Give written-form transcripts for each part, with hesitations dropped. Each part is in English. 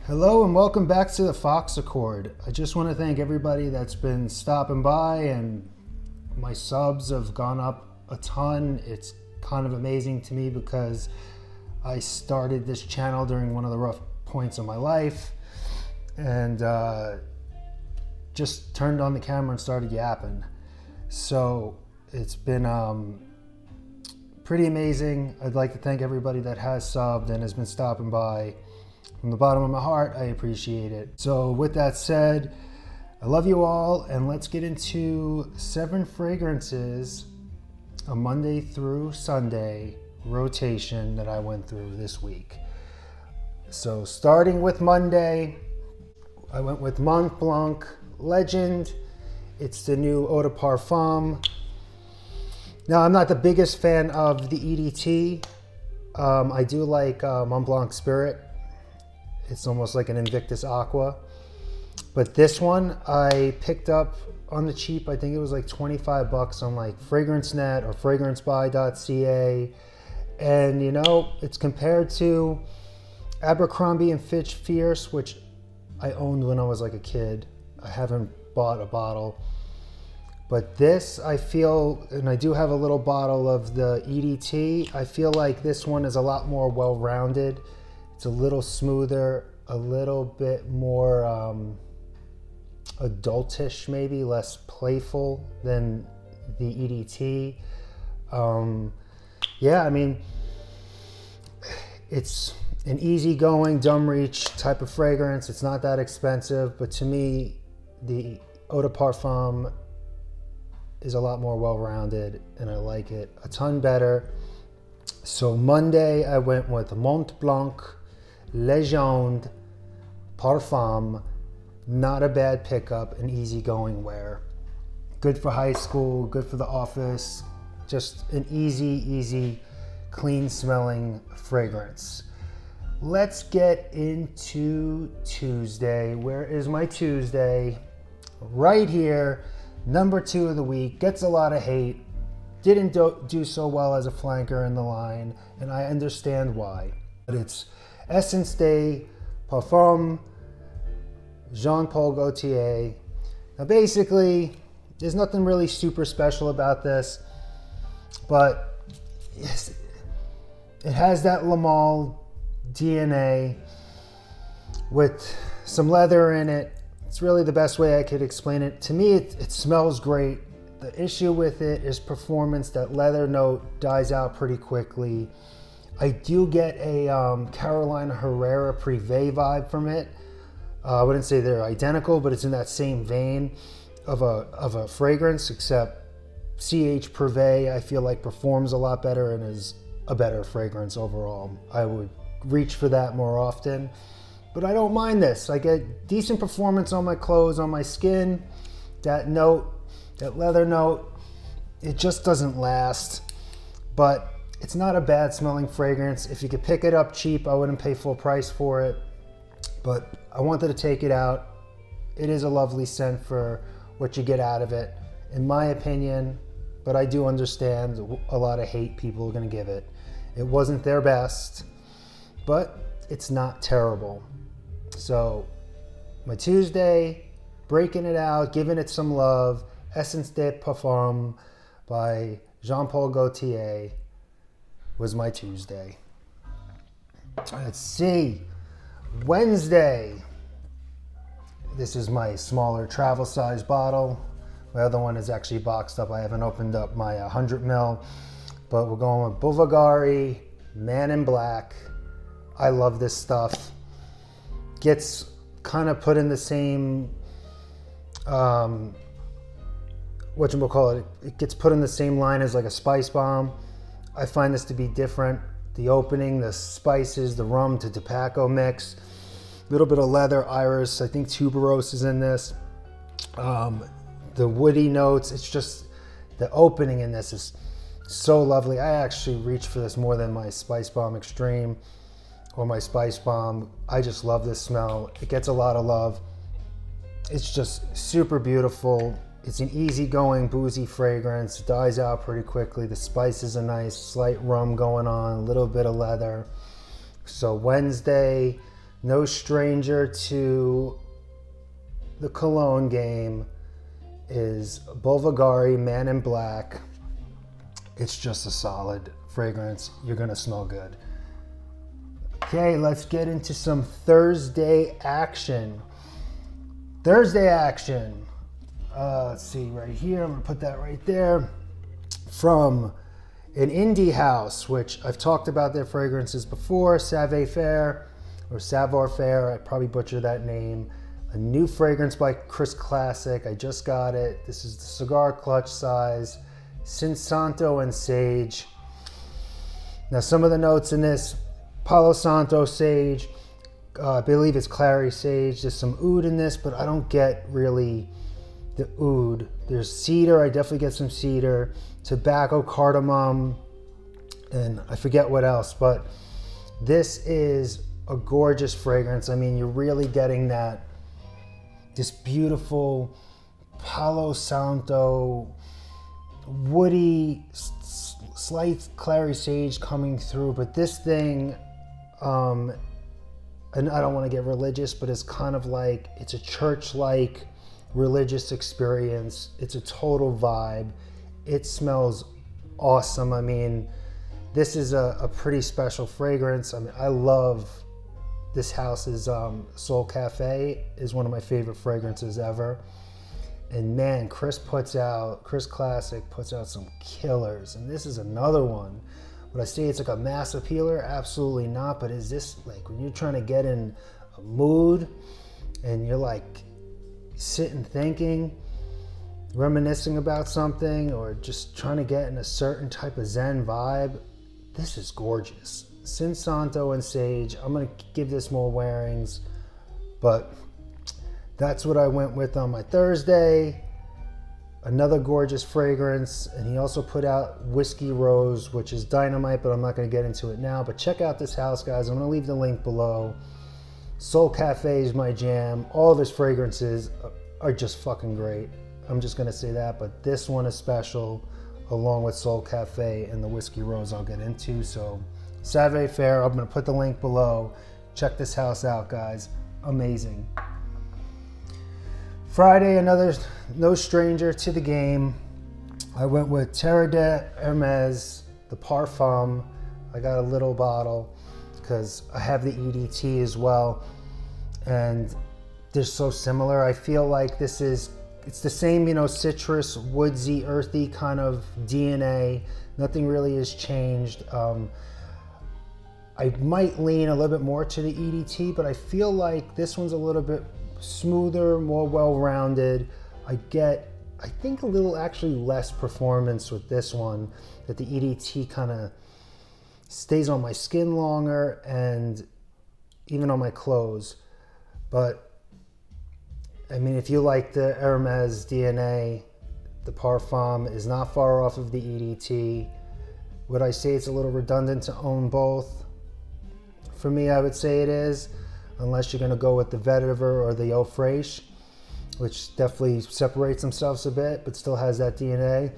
Hello and welcome back to the Fox Accord. I just want to thank everybody that's been stopping by, and my subs have gone up a ton. It's kind of amazing to me because I started this channel during one of the rough points of my life and just turned on the camera and started yapping. So it's been pretty amazing. I'd like to thank everybody that has subbed and has been stopping by. From the bottom of my heart, I appreciate it. So with that said, I love you all, and let's get into 7 fragrances, a Monday through Sunday rotation that I went through this week. So starting with Monday, I went with Mont Blanc Legend. It's the new Eau de Parfum. Now, I'm not the biggest fan of the EDT. I do like Mont Blanc Spirit. It's almost like an Invictus Aqua. But this one I picked up on the cheap. I think it was like 25 bucks on like FragranceNet or FragranceBuy.ca. And you know, it's compared to Abercrombie & Fitch Fierce, which I owned when I was like a kid. I haven't bought a bottle. But this, I feel, and I do have a little bottle of the EDT, I feel like this one is a lot more well-rounded. It's a little smoother, a little bit more adultish, maybe less playful than the EDT. Yeah, I mean, it's an easygoing, dumb reach type of fragrance. It's not that expensive, but to me, the Eau de Parfum is a lot more well-rounded, and I like it a ton better. So Monday, I went with Mont Blanc Legend Parfum. Not a bad pickup, an easygoing wear. Good for high school, good for the office. Just an easy, clean smelling fragrance. Let's get into Tuesday. Where is my Tuesday? Right here, number 2 of the week. Gets a lot of hate. Didn't do so well as a flanker in the line, and I understand why. But it's Essence de Parfum, Jean Paul Gaultier. Now basically, there's nothing really super special about this, but it has that Le Male DNA with some leather in it. It's really the best way I could explain it. To me, it smells great. The issue with it is performance. That leather note dies out pretty quickly. I do get a Carolina Herrera Privé vibe from it. I wouldn't say they're identical, but it's in that same vein of a fragrance, except CH Privé I feel like performs a lot better and is a better fragrance overall. I would reach for that more often, but I don't mind this. I get decent performance on my clothes, on my skin. That note, that leather note, it just doesn't last, but it's not a bad smelling fragrance. If you could pick it up cheap, I wouldn't pay full price for it, but I wanted to take it out. It is a lovely scent for what you get out of it, in my opinion, but I do understand a lot of hate people are gonna give it. It wasn't their best, but it's not terrible. So my Tuesday, breaking it out, giving it some love, Essence de Parfum by Jean Paul Gaultier was my Tuesday. Let's see. Wednesday. This is my smaller travel size bottle. My other one is actually boxed up. I haven't opened up my 100 ml, but we're going with Bulgari Man in Black. I love this stuff. Gets kind of put in the same, it gets put in the same line as like a Spice Bomb. I find this to be different. The opening, the spices, the rum to tobacco mix, a little bit of leather, iris, I think tuberose is in this. The woody notes, it's just, the opening in this is so lovely. I actually reach for this more than my Spice Bomb Extreme or my Spice Bomb. I just love this smell. It gets a lot of love. It's just super beautiful. It's an easygoing, boozy fragrance. It dies out pretty quickly. The spices are nice, slight rum going on, a little bit of leather. So Wednesday, no stranger to the cologne game is Bulgari Man in Black. It's just a solid fragrance. You're gonna smell good. Okay, let's get into some Thursday action. Let's see right here. I'm gonna put that right there. From an indie house, which I've talked about their fragrances before, Savoir Faire, I probably butchered that name. A new fragrance by Chris Classic. I just got it. This is the cigar clutch size. Cinsanto and Sage. Now some of the notes in this, Palo Santo Sage, I believe it's Clary Sage. There's some oud in this, but I don't get really the oud. There's cedar, I definitely get some cedar, tobacco, cardamom, and I forget what else, but this is a gorgeous fragrance. I mean, you're really getting this beautiful Palo Santo, woody, slight clary sage coming through, but this thing, and I don't want to get religious, but it's kind of like, it's a church-like religious experience. It's a total vibe. It smells awesome. I mean, this is a pretty special fragrance. I mean, I love this house's Soul Cafe is one of my favorite fragrances ever. And man, Chris Classic puts out some killers. And this is another one. Would I say it's like a mass appealer? Absolutely not. But is this like when you're trying to get in a mood and you're like sitting thinking, reminiscing about something, or just trying to get in a certain type of Zen vibe? This is gorgeous. Cinsanto and Sage. I'm going to give this more wearings, but that's what I went with on my Thursday. Another gorgeous fragrance, and he also put out Whiskey Rose, which is dynamite, but I'm not going to get into it now. But check out this house, guys. I'm going to leave the link below. Soul Cafe is my jam. All of his fragrances are just fucking great. I'm just going to say that, but this one is special, along with Soul Cafe and the Whiskey Rose I'll get into. So Savoir Faire, I'm going to put the link below. Check this house out, guys. Amazing. Friday, another no stranger to the game. I went with Terre de Hermes, the Parfum. I got a little bottle because I have the EDT as well. And they're so similar. I feel like it's the same, citrus, woodsy, earthy kind of DNA. Nothing really has changed. I might lean a little bit more to the EDT, but I feel like this one's a little bit smoother, more well-rounded. I think a little actually less performance with this one, that the EDT kind of stays on my skin longer and even on my clothes. But I mean, if you like the Hermes DNA, the Parfum is not far off of the EDT. Would I say it's a little redundant to own both? For me, I would say it is, unless you're going to go with the Vetiver or the Eau Fraiche, which definitely separates themselves a bit, but still has that DNA.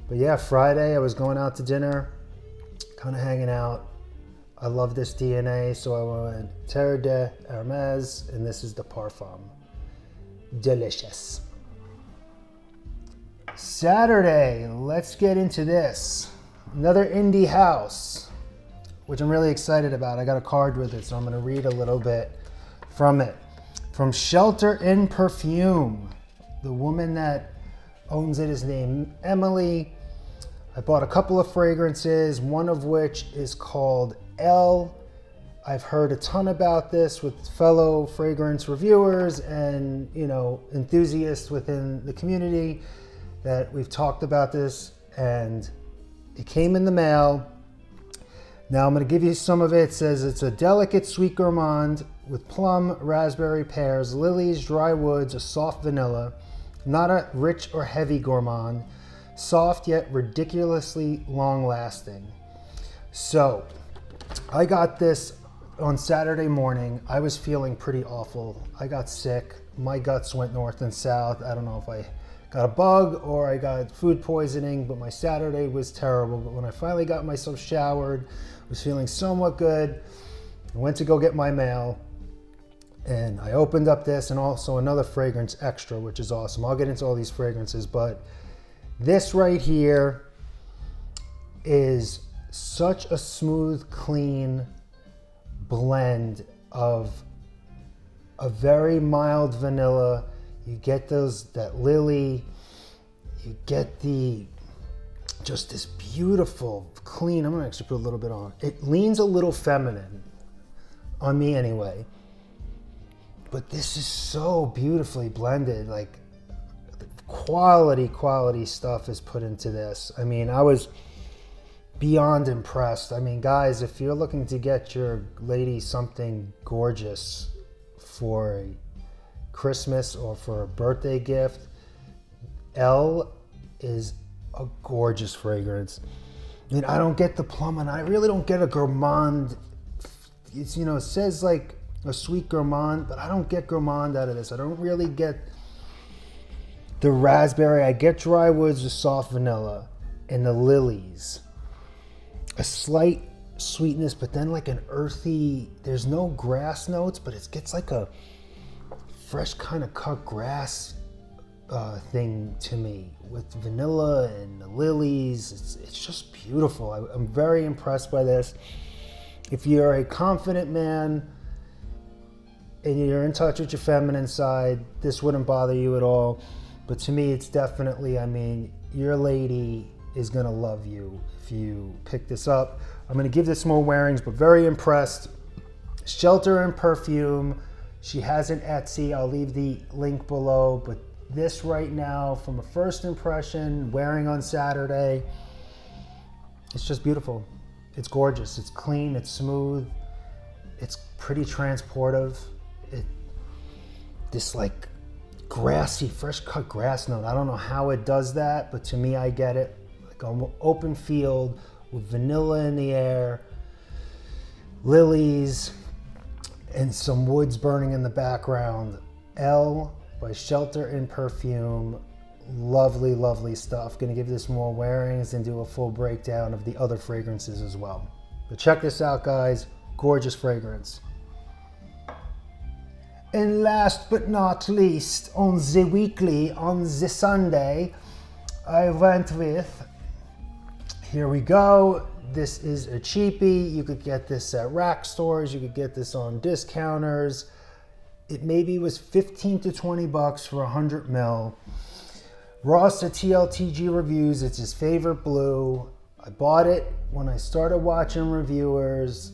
But yeah, Friday, I was going out to dinner, kind of hanging out. I love this DNA, so I went Terre de Hermes, and this is the Parfum. Delicious. Saturday, let's get into this. Another indie house, which I'm really excited about. I got a card with it, so I'm going to read a little bit from it. From Shelter in Perfume. The woman that owns it is named Emily. I bought a couple of fragrances, one of which is called Elle. I've heard a ton about this with fellow fragrance reviewers and, enthusiasts within the community that we've talked about this, and it came in the mail. Now I'm going to give you some of it. It says it's a delicate sweet gourmand with plum, raspberry, pears, lilies, dry woods, a soft vanilla, not a rich or heavy gourmand, soft yet ridiculously long lasting. So I got this on Saturday morning. I was feeling pretty awful. I got sick. My guts went north and south. I don't know if I got a bug or I got food poisoning, but my Saturday was terrible. But when I finally got myself showered, was feeling somewhat good, I went to go get my mail, And I opened up this and also another fragrance extra, which is awesome. I'll get into all these fragrances, but this right here is such a smooth, clean blend of a very mild vanilla. You get that lily, you get just this beautiful, clean, I'm gonna actually put a little bit on. It leans a little feminine, on me anyway. But this is so beautifully blended, like quality stuff is put into this. I mean, I was beyond impressed. I mean, guys, if you're looking to get your lady something gorgeous for a Christmas or for a birthday gift, Elle is a gorgeous fragrance. I mean, I don't get the plum, and I really don't get a gourmand. It's, you know, it says like a sweet gourmand, but I don't get gourmand out of this. I don't really get the raspberry. I get dry woods with soft vanilla and the lilies. A slight sweetness, but then like an earthy, there's no grass notes, but it gets like a fresh kind of cut grass thing to me with vanilla and the lilies. It's just beautiful. I'm very impressed by this. If you're a confident man and you're in touch with your feminine side, this wouldn't bother you at all. But to me, it's definitely, I mean, your lady is gonna love you if you pick this up. I'm gonna give this more wearings, but very impressed. Shelter and Perfume. She has an Etsy. I'll leave the link below, but this right now, from a first impression, wearing on Saturday, it's just beautiful. It's gorgeous, it's clean, it's smooth, it's pretty transportive. This like grassy, fresh cut grass note. I don't know how it does that, but to me, I get it. Like an open field with vanilla in the air, lilies, and some woods burning in the background. Elle by Shelter and Perfume. Lovely stuff. Gonna give this more wearings and do a full breakdown of the other fragrances as well. But check this out, guys. Gorgeous fragrance. And last but not least, on the weekly, on the Sunday, I went with, here we go. This is a cheapie. You could get this at rack stores. You could get this on discounters. It maybe was 15 to 20 bucks for 100 ml. Ross at TLTG Reviews, it's his favorite blue. I bought it when I started watching reviewers,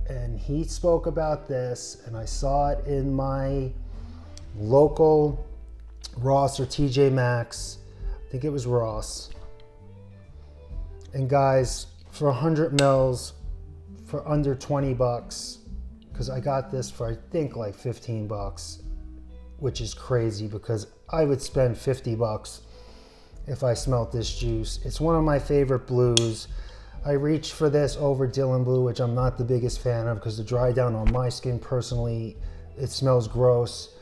and he spoke about this, and I saw it in my local Ross or TJ Maxx. I think it was Ross. And guys, for 100 mils, for under 20 bucks, because I got this for I think like 15 bucks, which is crazy because I would spend 50 bucks if I smelt this juice. It's one of my favorite blues. I reached for this over Dylan Blue, which I'm not the biggest fan of because the dry down on my skin personally, it smells gross.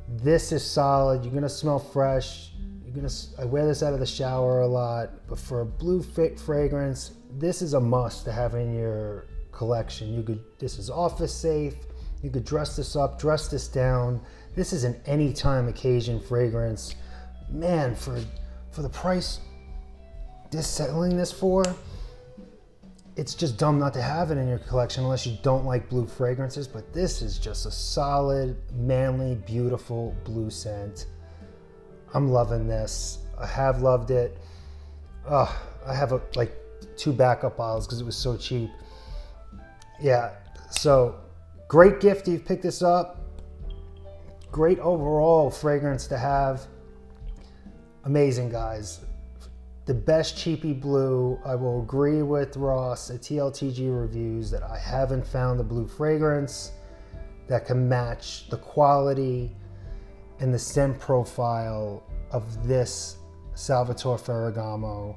This is solid. You're gonna smell fresh. I wear this out of the shower a lot, but for a blue fit fragrance, this is a must to have in your collection. This is office safe. You could dress this up, dress this down. This is an anytime occasion fragrance. Man, for the price selling this for, it's just dumb not to have it in your collection unless you don't like blue fragrances, but this is just a solid, manly, beautiful blue scent. I'm loving this. I have loved it. I have like 2 backup bottles because it was so cheap. Yeah, so great gift. You've picked this up. Great overall fragrance to have. Amazing, guys. The best cheapy blue. I will agree with Ross at TLTG Reviews that I haven't found the blue fragrance that can match the quality and the scent profile of this Salvatore Ferragamo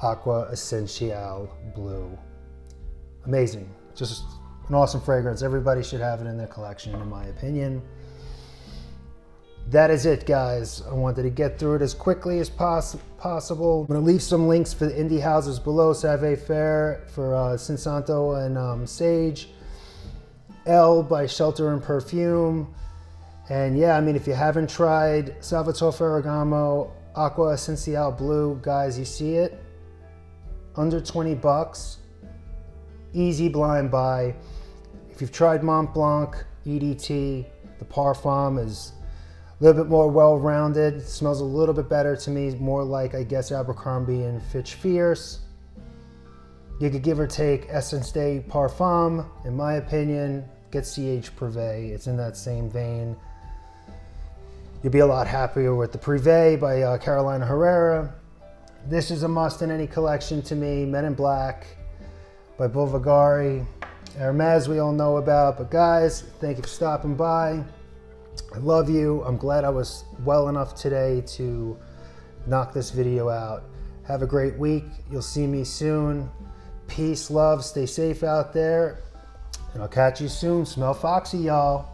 Acqua Essentiale Blue. Amazing. Just an awesome fragrance. Everybody should have it in their collection, in my opinion. That is it, guys. I wanted to get through it as quickly as possible. I'm going to leave some links for the indie houses below, Save Fair for Cinsanto and Sage. L by Shelter and Perfume. And yeah, I mean, if you haven't tried Salvatore Ferragamo Aqua Essenziale Blue, guys, you see it? Under 20 bucks. Easy blind buy. If you've tried Mont Blanc EDT, the Parfum is a little bit more well-rounded. It smells a little bit better to me, more like, I guess, Abercrombie and Fitch Fierce. You could give or take Essence de Parfum. In my opinion, get CH Privé. It's in that same vein. You'll be a lot happier with the Privé by Carolina Herrera. This is a must in any collection to me. Men in Black by Bulgari. Hermes we all know about. But guys, thank you for stopping by. I love you. I'm glad I was well enough today to knock this video out. Have a great week. You'll see me soon. Peace, love, stay safe out there. And I'll catch you soon. Smell foxy, y'all.